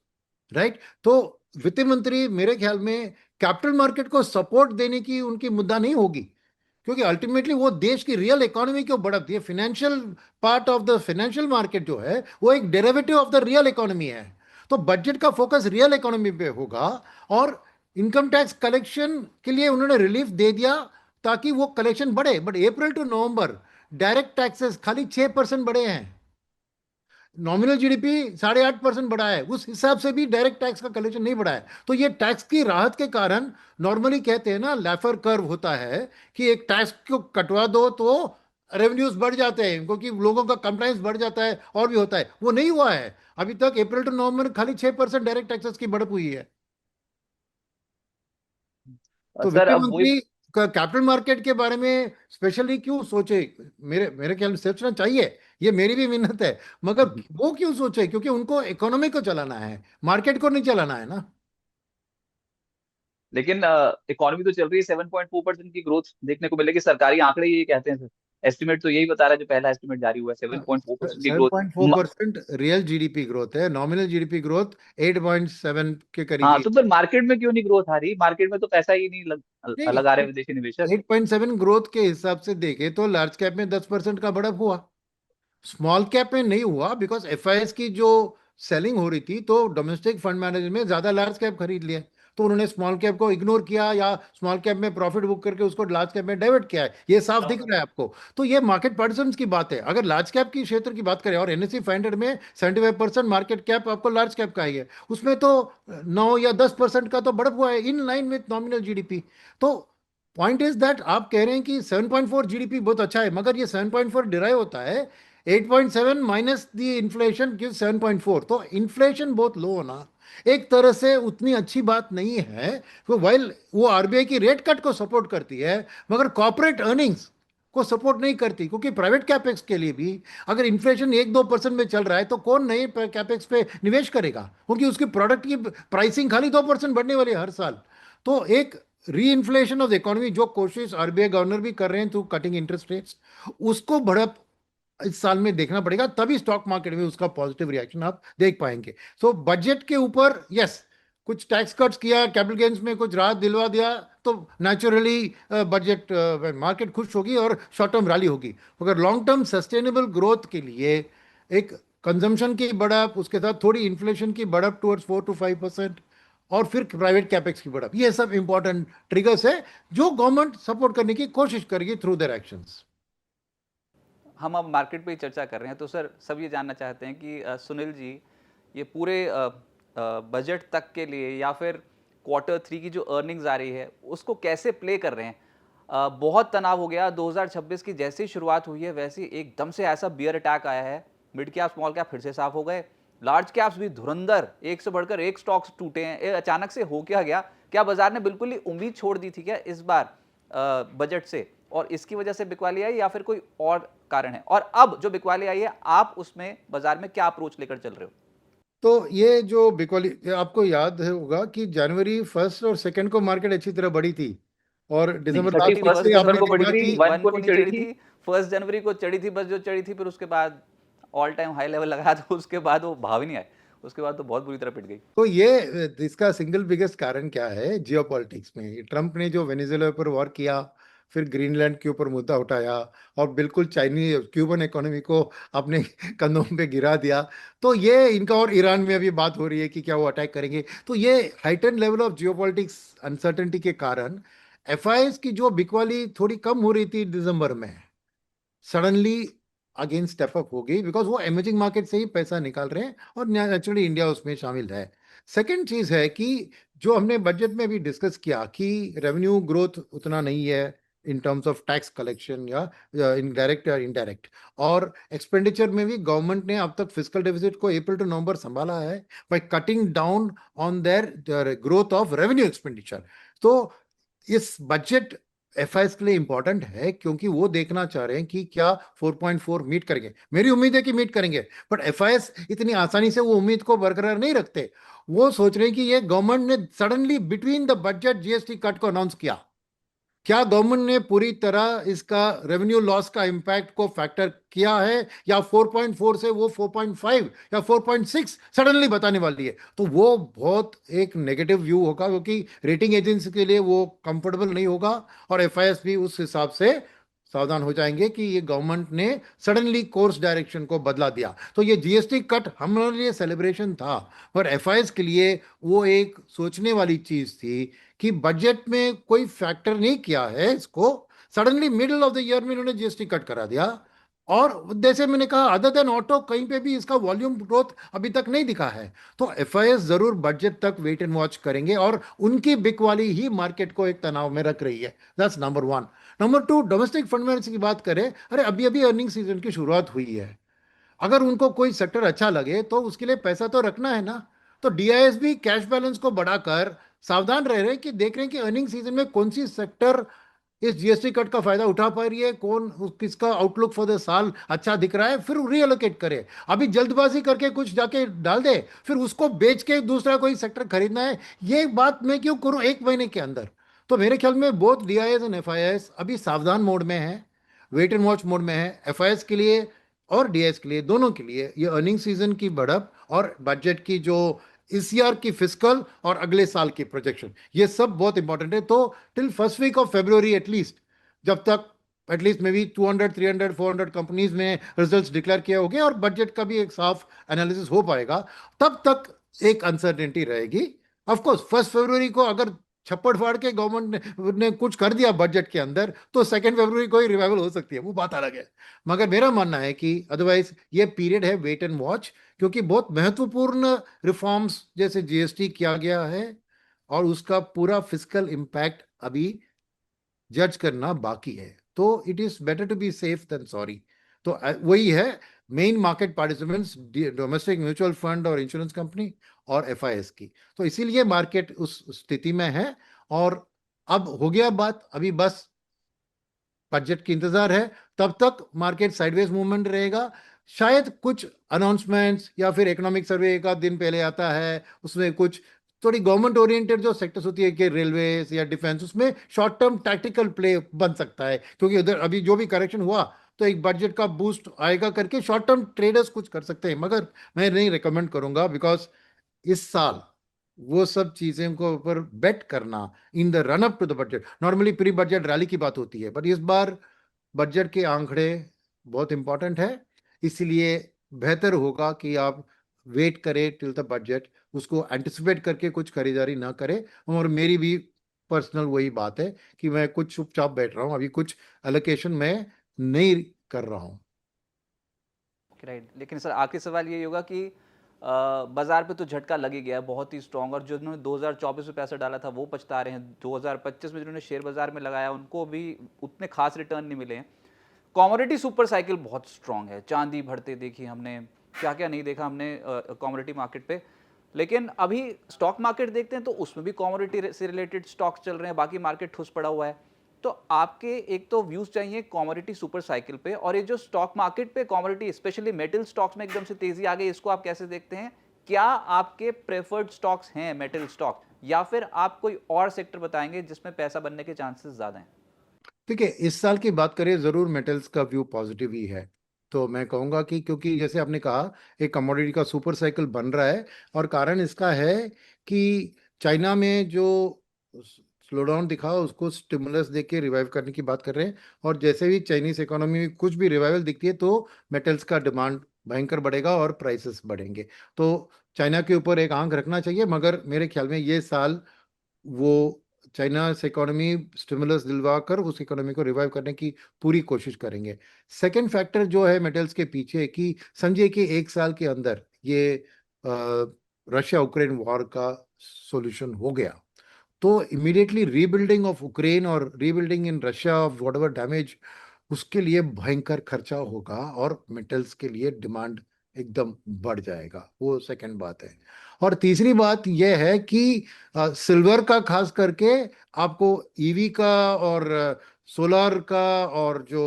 right? तो वित्त मंत्री मेरे ख्याल में कैपिटल मार्केट को सपोर्ट देने की उनकी मुद्दा नहीं होगी, क्योंकि अल्टीमेटली वो देश की रियल इकोनॉमी को बढ़ाती है। Financial part of the financial market जो है वो एक derivative of the real economy है। तो बजट का फोकस रियल इकोनॉमी पे होगा, और इनकम टैक्स कलेक्शन के लिए उन्होंने रिलीफ दे दिया ताकि वो कलेक्शन बढ़े। But April to November direct taxes खाली 6% बढ़े हैं। नॉमिनल जीडीपी 8.5% बढ़ा है, उस हिसाब से भी डायरेक्ट टैक्स का कलेक्शन नहीं बढ़ा है। तो ये टैक्स की राहत के कारण, नॉर्मली कहते हैं ना लैफर कर्व होता है, कि एक टैक्स को कटवा दो तो रेवेन्यूज बढ़ जाते हैं, क्योंकि लोगों का कंप्लायंस बढ़ जाता है और भी होता है। वो नहीं हुआ है अभी तक। अप्रैल टू नवंबर खाली 6% डायरेक्ट टैक्सेस की बढ़त हुई है। तो सर वित्त अब वही। मंत्री का कैपिटल मार्केट के बारे में स्पेशली क्यों सोचे? मेरे मेरे ख्याल में सोचना चाहिए, ये मेरी भी मिन्नत है। मगर वो क्यों सोचे? क्योंकि उनको इकोनॉमी को चलाना है, मार्केट को नहीं चलाना है ना। लेकिन इकोनॉमी तो चल रही है, 7.4% की ग्रोथ देखने को मिलेगी, सरकारी आंकड़े ये कहते हैं सर। एस्टिमेट तो यही बता रहा है, जो पहला एस्टिमेट जारी हुआ है 7.4% की seven growth. Point four percent real GDP growth है, नॉमिनल जीडीपी ग्रोथ 8.7 के करीब हाँ, ही। तो फिर मार्केट में क्यों नहीं ग्रोथ आ रही? मार्केट में तो पैसा ही नहीं नहीं, लगा रहे विदेशी निवेशक। 8.7 ग्रोथ के हिसाब से देखे तो लार्ज कैप में 10% का बढ़त हुआ, स्मॉल कैप में नहीं हुआ। बिकॉज एफआईएस की जो सेलिंग हो रही थी, तो डोमेस्टिक फंड मैनेजर में ज्यादा लार्ज कैप खरीद लिया, तो उन्होंने स्मॉल कैप को इग्नोर किया, या स्मॉल कैप में प्रॉफिट बुक करके उसको लार्ज कैप में डाइवर्ट किया है। ये साफ दिख रहा है आपको। तो ये मार्केट पार्टिसंस की बात है। अगर लार्ज कैप की क्षेत्र की बात करें, और एनएससी 500 में 75% मार्केट कैप आपको लार्ज कैप का ही है, उसमें तो 9 या 10% का तो बढ़त हुआ है, in line with nominal GDP. तो पॉइंट इज दैट आप कह रहे हैं कि 7.4 जीडीपी बहुत अच्छा है, मगर ये 7.4 डिराइव होता है 8.7 माइनस द इन्फ्लेशन गिव 7.4। तो इन्फ्लेशन बहुत लो होना एक तरह से उतनी अच्छी बात नहीं है। तो वाइल वो आरबीआई की रेट कट को सपोर्ट करती है, मगर कॉर्पोरेट अर्निंग्स को सपोर्ट नहीं करती। क्योंकि प्राइवेट कैपेक्स के लिए भी अगर इन्फ्लेशन 1-2% में चल रहा है, तो कौन नए कैपेक्स पे निवेश करेगा? क्योंकि उसकी प्रोडक्ट की प्राइसिंग खाली 2% बढ़ने वाली है हर साल। तो एक री इन्फ्लेशन ऑफ द इकोनॉमी, जो कोशिश आरबीआई गवर्नर भी कर रहे हैं थ्रू कटिंग इंटरेस्ट रेट्स, उसको बढ़त इस साल में देखना पड़ेगा, तभी स्टॉक मार्केट में उसका पॉजिटिव रिएक्शन आप देख पाएंगे। सो बजट के ऊपर यस, कुछ टैक्स कट्स किया, कैपिटल गेन्स में कुछ राहत दिलवा दिया, तो नेचुरली बजट मार्केट खुश होगी और शॉर्ट टर्म रैली होगी। मगर लॉन्ग टर्म सस्टेनेबल ग्रोथ के लिए एक कंजम्पशन की बढ़त, उसके साथ थोड़ी इन्फ्लेशन की बढ़त टुवर्ड्स 4 to 5%, और फिर प्राइवेट कैपेक्स की बढ़त, ये सब इंपॉर्टेंट ट्रिगर्स है जो गवर्नमेंट सपोर्ट करने की कोशिश करेगी थ्रू देयर एक्शंस। हम अब मार्केट पे ही चर्चा कर रहे हैं, तो सर सब ये जानना चाहते हैं कि सुनील जी, ये पूरे बजट तक के लिए या फिर Q3 की जो अर्निंग्स आ रही है उसको कैसे प्ले कर रहे हैं? बहुत तनाव हो गया 2026 की, जैसे ही शुरुआत हुई है वैसे ही एकदम से ऐसा बियर अटैक आया है, मिड कैप स्मॉल कैप फिर से साफ हो गए, लार्ज कैप्स भी धुरंधर, एक से बढ़कर एक स्टॉक्स टूटे हैं। ये अचानक से हो क्या गया? क्या बाजार ने बिल्कुल ही उम्मीद छोड़ दी थी क्या इस बार बजट से, और इसकी वजह से बिकवाली आई, या फिर कोई और कारण है? और अब जो बिकवाली आई है, आप उसमें बाजार में क्या अप्रोच लेकर चल रहे हो? तो ये जो बिकॉली, आपको याद होगा कि जनवरी 1 और 2 को मार्केट अच्छी तरह बढ़ी थी, और नहीं, दिसंबर थर्टी लास्ट वीक फर्स्ट से दिसंबर आपने को बढ़ी देखा थी, कि 1 को नहीं चढ़ी थी। 1 जनवरी को चढ़ी थी, बस जो चढ़ी थी, फिर उसके बाद ऑल टाइम हाई लेवल लगाया, तो उसके बाद वो भाव ही नहीं आए, उसके बाद तो बहुत बुरी तरह पिट गई। तो ये इसका सिंगल बिगेस्ट कारण क्या है? जियोपॉलिटिक्स में ट्रंप ने जो वेनेजुएला पर वॉर किया, फिर ग्रीनलैंड के ऊपर मुद्दा उठाया, और बिल्कुल चाइनीज क्यूबन इकोनॉमी को अपने कंधों पे गिरा दिया। तो ये इनका, और ईरान में अभी बात हो रही है कि क्या वो अटैक करेंगे। तो ये heighten level of geopolitics uncertainty के कारण एफआईएस की जो बिकवाली थोड़ी कम हो रही थी दिसंबर में, सडनली अगेन स्टेप अप हो गई, बिकॉज वो इमर्जिंग मार्केट से ही पैसा निकाल रहे हैं, और नेचुरली इंडिया उसमें शामिल है। सेकेंड चीज है कि जो हमने बजट में भी डिस्कस किया कि रेवेन्यू ग्रोथ उतना नहीं है इन टर्म्स ऑफ टैक्स कलेक्शन, या इनडायरेक्ट या इनडायरेक्ट, और एक्सपेंडिचर में भी गवर्नमेंट ने अब तक फिजिकल डेफिसिट को अप्रैल टू नवंबर संभाला है by cutting down on their growth of revenue expenditure. तो इस बजट एफआईएस के लिए इंपॉर्टेंट है, क्योंकि वो देखना चाह रहे हैं कि क्या 4.4 मीट करेंगे। मेरी उम्मीद है कि मीट करेंगे, बट एफआईएस इतनी आसानी से वो उम्मीद को बरकरार नहीं रखते। वो सोच रहे हैं कि ये गवर्नमेंट ने suddenly between the budget GST cut को अनाउंस किया, क्या गवर्नमेंट ने पूरी तरह इसका रेवेन्यू लॉस का इंपैक्ट को फैक्टर किया है, या 4.4 से वो 4.5 या 4.6 सडनली बताने वाली है? तो वो बहुत एक नेगेटिव व्यू होगा, क्योंकि रेटिंग एजेंसी के लिए वो कंफर्टेबल नहीं होगा, और एफआईएस भी उस हिसाब से सावधान हो जाएंगे कि ये गवर्नमेंट ने सडनली कोर्स डायरेक्शन को बदला दिया। तो ये जीएसटी कट हमारे लिए सेलिब्रेशन था, पर एफआईएस के लिए वो एक सोचने वाली चीज थी कि बजट में कोई फैक्टर नहीं किया है इसको, suddenly middle of the year में इन्होंने जीएसटी कट करा दिया। और जैसे मैंने कहा अदर देन ऑटो कहीं पे भी इसका वॉल्यूम ग्रोथ अभी तक नहीं दिखा है। तो एफआईएस जरूर बजट तक वेट एंड वॉच करेंगे, और उनकी बिक वाली ही मार्केट को एक तनाव में रख रही है। That's number one. Number two, domestic fundamentals की बात करें, अरे अभी अभी अर्निंग सीजन की शुरुआत हुई है। अगर उनको कोई सेक्टर अच्छा लगे तो उसके लिए पैसा तो रखना है ना। तो डीआईएस भी कैश बैलेंस को बढ़ाकर सावधान रह रहे हैं कि देख रहे हैं कि अर्निंग सीजन में कौन सी सेक्टर इस जीएसटी कट का फायदा उठा पा रही है, किसका आउटलुक फॉर द साल अच्छा दिख रहा है, फिर रीअलोकेट करे। अभी जल्दबाजी करके कुछ जाके डाल दे, फिर उसको बेच के दूसरा कोई सेक्टर खरीदना है, ये बात मैं क्यों करूं एक महीने के अंदर। तो मेरे ख्याल में बोथ डीआईएस एंड एफआईएस अभी सावधान मोड में है, वेट एंड वॉच मोड में है। एफआईएस के लिए और डीएस के लिए, दोनों के लिए ये अर्निंग सीजन की बढ़त और बजट की जो इस ईयर की फिस्कल और अगले साल की प्रोजेक्शन, ये सब बहुत इंपॉर्टेंट है। तो till first week of February at least, जब तक एटलीस्ट मे बी 200 300 400 कंपनीज में रिजल्ट्स डिक्लेयर किए होंगे और बजट का भी एक साफ एनालिसिस हो पाएगा, तब तक एक अनसर्टेनिटी रहेगी। ऑफ कोर्स 1 फरवरी को अगर छप्पड़ फाड़ के गवर्नमेंट ने कुछ कर दिया बजट के अंदर, तो 2 फरवरी को ही रिवाइवल हो सकती है, वो बात अलग है। मगर मेरा मानना है कि अदरवाइज ये पीरियड है वेट एंड वॉच, क्योंकि बहुत महत्वपूर्ण रिफॉर्म्स जैसे जीएसटी किया गया है और उसका पूरा फिस्कल इम्पैक्ट अभी जज करना बाकी है। तो it is better to be safe than sorry. तो वही है, main market participants domestic mutual fund और इंश्योरेंस कंपनी और एफआईएस की। तो इसीलिए मार्केट उस स्थिति में है। और अब हो गया बात, अभी बस बजट की इंतजार है। तब तक मार्केट साइडवेज मूवमेंट रहेगा। शायद कुछ अनाउंसमेंट्स या फिर इकोनॉमिक सर्वे एक आध दिन पहले आता है, उसमें कुछ थोड़ी गवर्नमेंट ओरिएंटेड जो सेक्टर्स होती है कि रेलवे या डिफेंस, उसमें शॉर्ट टर्म टैक्टिकल प्ले बन सकता है, क्योंकि उधर अभी जो भी करेक्शन हुआ तो एक बजट का बूस्ट आएगा करके शॉर्ट टर्म ट्रेडर्स कुछ कर सकते हैं। मगर मैं नहीं रिकमेंड करूंगा, बिकॉज इस साल वो सब चीजें को ऊपर बेट करना in the run up to the budget, normally pre budget rally की बात होती है, बट इस बार बजट के आंकड़े बहुत इंपॉर्टेंट है। इसलिए बेहतर होगा कि आप वेट करें टिल द बजट, उसको एंटिसिपेट करके कुछ खरीदारी ना करें। और मेरी भी पर्सनल वही बात है कि मैं कुछ चुपचाप बैठ रहा हूं, अभी कुछ एलोकेशन में नहीं कर रहा हूं। राइट, लेकिन सर आखिरी सवाल ये होगा कि बाजार पे तो झटका लग ही गया बहुत ही स्ट्रॉन्ग, और जो जिन्होंने 2024 में पैसा डाला था वो पछता रहे हैं, 2025 में जिन्होंने शेयर बाजार में लगाया उनको भी उतने खास रिटर्न नहीं मिले हैं। कॉमोडिटी सुपर साइकिल बहुत स्ट्रॉन्ग है, चांदी बढ़ते देखी हमने, क्या क्या नहीं देखा हमने कॉमोडिटी मार्केट पे। लेकिन अभी स्टॉक मार्केट देखते हैं तो उसमें भी कॉमोडिटी से रिलेटेड स्टॉक्स चल रहे हैं, बाकी मार्केट ठुस पड़ा हुआ है। तो आपके एक तो व्यूज चाहिए कॉमोडिटी सुपर साइकिल पे, और ये जो स्टॉक मार्केट पे कॉमोडिटी स्पेशली मेटल स्टॉक्स में एकदम से तेजी आ गई, इसको आप कैसे देखते हैं? क्या आपके प्रेफर्ड स्टॉक्स हैं मेटल स्टॉक, या फिर आप कोई और सेक्टर बताएंगे जिसमें पैसा बनने के चांसेस ज्यादा हैं? देखिए, इस साल की बात करें जरूर मेटल्स का व्यू पॉजिटिव ही है। तो मैं कहूंगा कि क्योंकि जैसे आपने कहा एक कमोडिटी का सुपर साइकिल बन रहा है, और कारण इसका है कि चाइना में जो स्लोडाउन दिखा उसको स्टिमुलस दे के रिवाइव करने की बात कर रहे हैं। और जैसे भी चाइनीज इकोनॉमी में कुछ भी रिवाइवल दिखती है तो मेटल्स का डिमांड भयंकर बढ़ेगा और प्राइसेस बढ़ेंगे। तो चाइना के ऊपर एक आंख रखना चाहिए, मगर मेरे ख्याल में ये साल वो चाइना से इकोनॉमी स्टिमुलस दिलवा कर उस इकोनॉमी को रिवाइव करने की पूरी कोशिश करेंगे। सेकंड फैक्टर जो है मेटल्स के पीछे, कि समझिए कि एक साल के अंदर ये रशिया यूक्रेन वॉर का सॉल्यूशन हो गया, तो इमीडिएटली रीबिल्डिंग ऑफ यूक्रेन और rebuilding in Russia of what ever damage, उसके लिए भयंकर खर्चा होगा और मेटल्स के लिए डिमांड एकदम बढ़ जाएगा। वो सेकंड बात है। और तीसरी बात यह है कि सिल्वर का खास करके आपको ईवी का और सोलर का और जो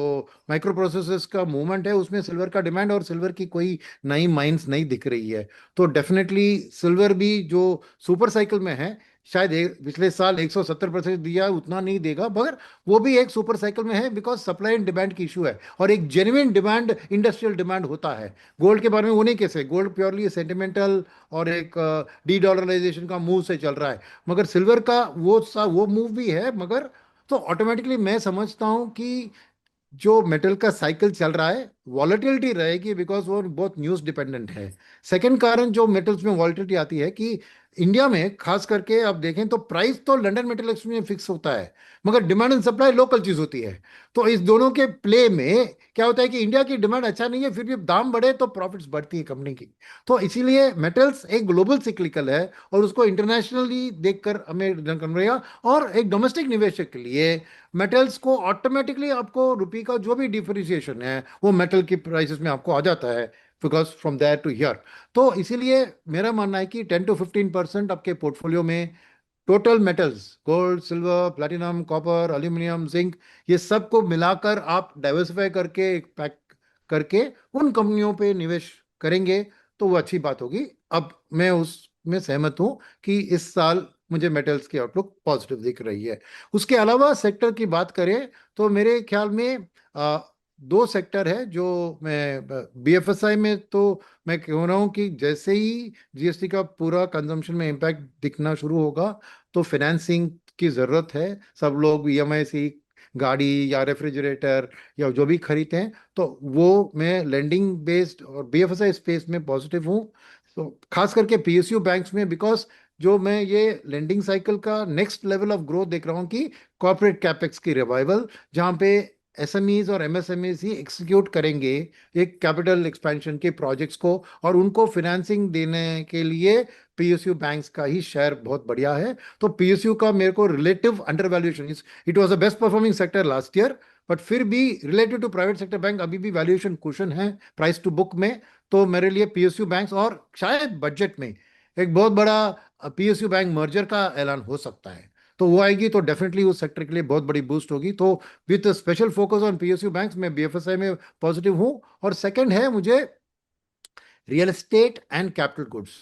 माइक्रो प्रोसेसर्स का मूवमेंट है उसमें सिल्वर का डिमांड, और सिल्वर की कोई नई माइंस नहीं दिख रही है। तो डेफिनेटली सिल्वर भी जो सुपर साइकिल में है, शायद पिछले साल 170% दिया, उतना नहीं देगा, मगर वो भी एक सुपर साइकिल में है, बिकॉज सप्लाई एंड डिमांड की इशू है। और एक जेन्युइन डिमांड इंडस्ट्रियल डिमांड होता है। गोल्ड के बारे में वो नहीं कैसे, गोल्ड प्योरली सेंटिमेंटल और एक डी डॉलराइजेशन का मूव से चल रहा है, मगर सिल्वर का वो मूव भी है। मगर तो ऑटोमेटिकली मैं समझता हूं कि जो मेटल का साइकिल चल रहा है वॉलेटिलिटी रहेगी, बिकॉज वो बहुत न्यूज डिपेंडेंट है। सेकंड कारण जो मेटल्स में वॉलेटिलिटी आती है कि इंडिया में खास करके आप देखें तो प्राइस तो लंदन मेटल एक्सचेंज में फिक्स होता है, मगर डिमांड एंड सप्लाई लोकल चीज होती है। तो इस दोनों के प्ले में क्या होता है कि इंडिया की डिमांड अच्छा नहीं है, फिर भी दाम बढ़े तो प्रॉफिट्स बढ़ती है कंपनी की। तो इसीलिए मेटल्स एक ग्लोबल सिक्लिकल है और उसको इंटरनेशनली देखकर हमें करना पड़ेगा। और एक डोमेस्टिक निवेशक के लिए मेटल्स को ऑटोमेटिकली आपको रुपये का जो भी डिप्रिसिएशन है वो मेटल की प्राइसेस में आपको आ जाता है, because from there to here. तो इसीलिए मेरा मानना है कि 10 to 15% आपके पोर्टफोलियो में total metals, gold, silver, platinum, copper, aluminium, zinc, ये सब को मिलाकर आप डाइवर्सिफाई करके एक पैक करके उन कंपनियों पे निवेश करेंगे तो वो अच्छी बात होगी। अब मैं उसमें सहमत हूं कि इस साल मुझे मेटल्स की आउटलुक पॉजिटिव दिख रही है। उसके अलावा सेक्टर की बात करें तो मेरे ख्याल में दो सेक्टर है जो मैं बीएफएसआई में, तो मैं कह रहा हूं कि जैसे ही जीएसटी का पूरा कंजम्पशन में इम्पैक्ट दिखना शुरू होगा तो फाइनेंसिंग की जरूरत है। सब लोग ईएमआई से ही गाड़ी या रेफ्रिजरेटर या जो भी खरीदते हैं, तो वो मैं लेंडिंग बेस्ड और बीएफएसआई स्पेस में पॉजिटिव हूँ। तो खास करके पीएसयू बैंक्स में, बिकॉज जो मैं ये लेंडिंग साइकिल का नेक्स्ट लेवल ऑफ ग्रोथ देख रहा हूँ कि कॉर्पोरेट कैपेक्स की रिवाइवल, जहाँ पे एसएमईज और एमएसएमईज ही एग्जीक्यूट करेंगे एक कैपिटल एक्सपेंशन के प्रोजेक्ट्स को, और उनको फिनेंसिंग देने के लिए पीएसयू बैंक्स का ही शेयर बहुत बढ़िया है। तो पीएसयू का मेरे को relative undervaluation, it was the best performing sector last year, but फिर भी relative to private sector bank अभी भी वैल्यूएशन कुशन है प्राइस टू बुक में। तो मेरे लिए पीएसयू बैंक्स, और शायद बजट में एक बहुत बड़ा पीएसयू बैंक मर्जर का ऐलान हो सकता है, तो वो आएगी तो डेफिनेटली उस सेक्टर के लिए बहुत बड़ी बूस्ट होगी। तो with special focus on PSU banks में बीएफएसआई में पॉजिटिव हूं। और सेकंड है मुझे real estate and capital goods.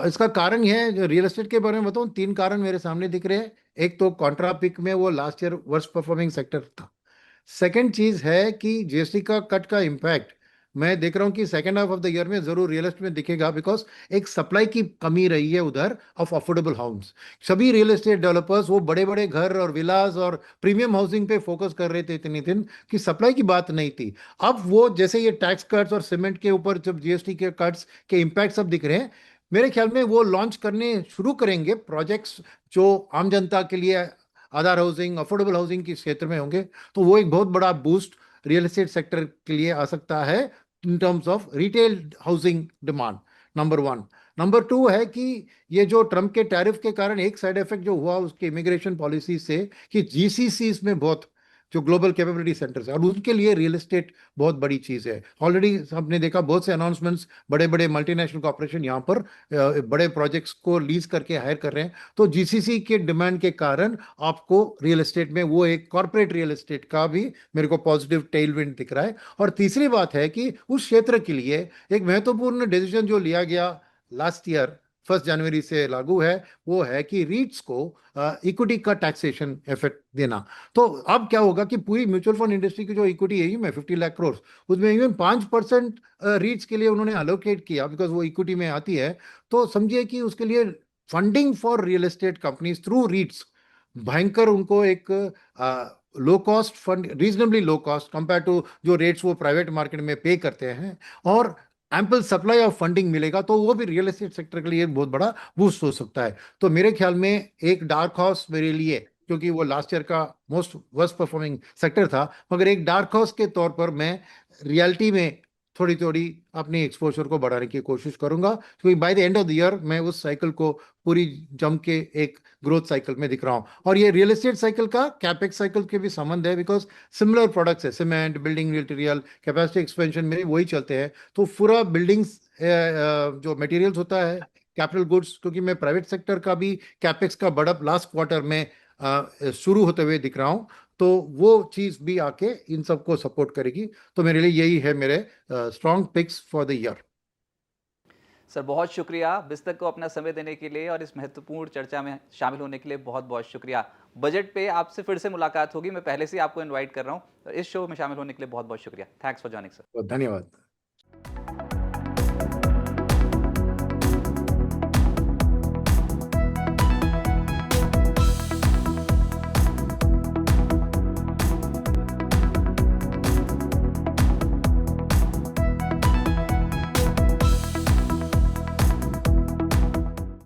इसका कारण यह है, जो रियल एस्टेट के बारे में बताऊं, तीन कारण मेरे सामने दिख रहे हैं। एक तो कॉन्ट्रा पिक में वो last year worst performing sector था। सेकंड चीज है कि जीएसटी का कट का इम्पैक्ट मैं देख रहा हूं कि second half of the year में जरूर रियल एस्टेट में दिखेगा, बिकॉज एक सप्लाई की कमी रही है उधर ऑफ अफोर्डेबल हाउस। सभी रियल एस्टेट डेवलपर्स वो बड़े बड़े घर और विलास और प्रीमियम हाउसिंग पे फोकस कर रहे थे इतने दिन कि सप्लाई की बात नहीं थी। अब वो जैसे ये टैक्स कट्स और सीमेंट के ऊपर जब जीएसटी के कट्स के इम्पैक्ट सब दिख रहे हैं, मेरे ख्याल में वो लॉन्च करने शुरू करेंगे प्रोजेक्ट्स जो आम जनता के लिए आधार हाउसिंग, अफोर्डेबल हाउसिंग के क्षेत्र में होंगे। तो वो एक बहुत बड़ा बूस्ट रियल एस्टेट सेक्टर के लिए आ सकता है इन terms of retail housing demand, number one. Number two है कि ये जो ट्रम्प के टैरिफ के कारण एक साइड इफेक्ट जो हुआ उसके इमिग्रेशन पॉलिसी से, कि जीसीसी में बहुत जो ग्लोबल कैपेबिलिटी सेंटर्स है, और उनके लिए रियल एस्टेट बहुत बड़ी चीज है। ऑलरेडी आपने देखा बहुत से अनाउंसमेंट्स, बड़े बड़े मल्टीनेशनल कॉर्पोरेशन यहाँ पर बड़े प्रोजेक्ट्स को लीज करके हायर कर रहे हैं। तो जीसीसी के डिमांड के कारण आपको रियल एस्टेट में वो एक कॉर्पोरेट रियल एस्टेट का भी मेरे को पॉजिटिव टेलविंड दिख रहा है। और तीसरी बात है कि उस क्षेत्र के लिए एक महत्वपूर्ण डिसीजन जो लिया गया लास्ट ईयर 1 जनवरी से लागू है, वो है कि रीट्स को इक्विटी का टैक्सेशन इफेक्ट देना। तो अब क्या होगा कि पूरी म्यूचुअल फंड इंडस्ट्री की जो इक्विटी है में 50 लाख करोड़, उसमें इवन 5% रीट्स के लिए उन्होंने अलोकेट किया, बिकॉज वो इक्विटी में आती है। तो समझिए कि उसके लिए funding for real estate companies through REITs भयंकर, उनको एक low cost fund, reasonably low cost compare to जो रेट्स वो प्राइवेट मार्केट में पे करते हैं, और एम्पल सप्लाई ऑफ फंडिंग मिलेगा, तो वो भी रियल एस्टेट सेक्टर के लिए बहुत बड़ा बूस्ट हो सकता है। तो मेरे ख्याल में एक डार्क हॉर्स मेरे लिए, क्योंकि वो लास्ट ईयर का मोस्ट वर्स्ट परफॉर्मिंग सेक्टर था, मगर एक डार्क हॉर्स के तौर पर मैं रियलिटी में थोड़ी थोड़ी अपनी एक्सपोजर को बढ़ाने की कोशिश करूंगा, क्योंकि by the end of the year मैं उस साइकिल को पूरी जम के एक ग्रोथ साइकिल में दिख रहा हूं। और ये रियल एस्टेट साइकिल का कैपेक्स साइकिल के भी संबंध है, बिकॉज सिमिलर प्रोडक्ट्स है, cement, building material, capacity expansion में वही चलते हैं। तो पूरा बिल्डिंग्स जो मटेरियल्स होता है, कैपिटल गुड्स, क्योंकि मैं प्राइवेट सेक्टर का भी कैपेक्स का बढ़प लास्ट क्वार्टर में शुरू होते हुए दिख रहा हूं, तो वो चीज भी आके इन सबको सपोर्ट करेगी। तो मेरे लिए यही है मेरे strong picks for the year. Sir बहुत शुक्रिया बिस्तक को अपना समय देने के लिए और इस महत्वपूर्ण चर्चा में शामिल होने के लिए बहुत बहुत शुक्रिया। बजट पे आपसे फिर से मुलाकात होगी, मैं पहले से ही आपको इनवाइट कर रहा हूँ। इस शो में शामिल होने के लिए बहुत बहुत शुक्रिया। Thanks for joining sir. धन्यवाद।